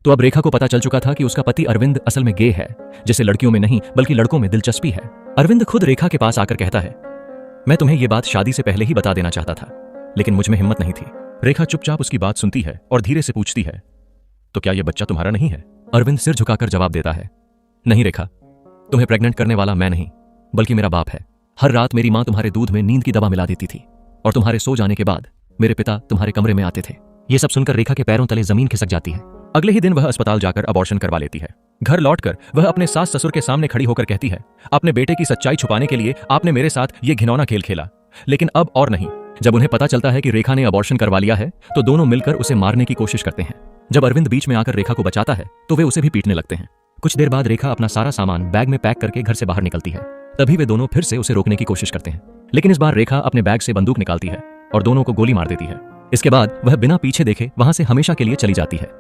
तो अब रेखा को पता चल चुका था कि उसका पति अरविंद असल में गे है, जिसे लड़कियों में नहीं बल्कि लड़कों में दिलचस्पी है। अरविंद खुद रेखा के पास आकर कहता है, मैं तुम्हें यह बात शादी से पहले ही बता देना चाहता था, लेकिन मुझ में हिम्मत नहीं थी। रेखा चुपचाप उसकी बात सुनती है और धीरे से पूछती है, तो क्या यह बच्चा तुम्हारा नहीं है? अरविंद सिर झुकाकर जवाब देता है, नहीं रेखा, तुम्हें प्रेग्नेंट करने वाला मैं नहीं बल्कि मेरा बाप है। हर रात मेरी माँ तुम्हारे दूध में नींद की दवा मिला देती थी और तुम्हारे सो जाने के बाद मेरे पिता तुम्हारे कमरे में आते थे। ये सब सुनकर रेखा के पैरों तले जमीन खिसक जाती है। अगले ही दिन वह अस्पताल जाकर अबॉर्शन करवा लेती है। घर लौटकर वह अपने सास ससुर के सामने खड़ी होकर कहती है, अपने बेटे की सच्चाई छुपाने के लिए आपने मेरे साथ ये घिनौना खेल खेला, लेकिन अब और नहीं। जब उन्हें पता चलता है कि रेखा ने अबॉर्शन करवा लिया है तो दोनों मिलकर उसे मारने की कोशिश करते हैं। जब अरविंद बीच में आकर रेखा को बचाता है तो वे उसे भी पीटने लगते हैं। कुछ देर बाद रेखा अपना सारा सामान बैग में पैक करके घर से बाहर निकलती है। तभी वे दोनों फिर से उसे रोकने की कोशिश करते हैं, लेकिन इस बार रेखा अपने बैग से बंदूक निकालती है और दोनों को गोली मार देती है। इसके बाद वह बिना पीछे देखे वहां से हमेशा के लिए चली जाती है।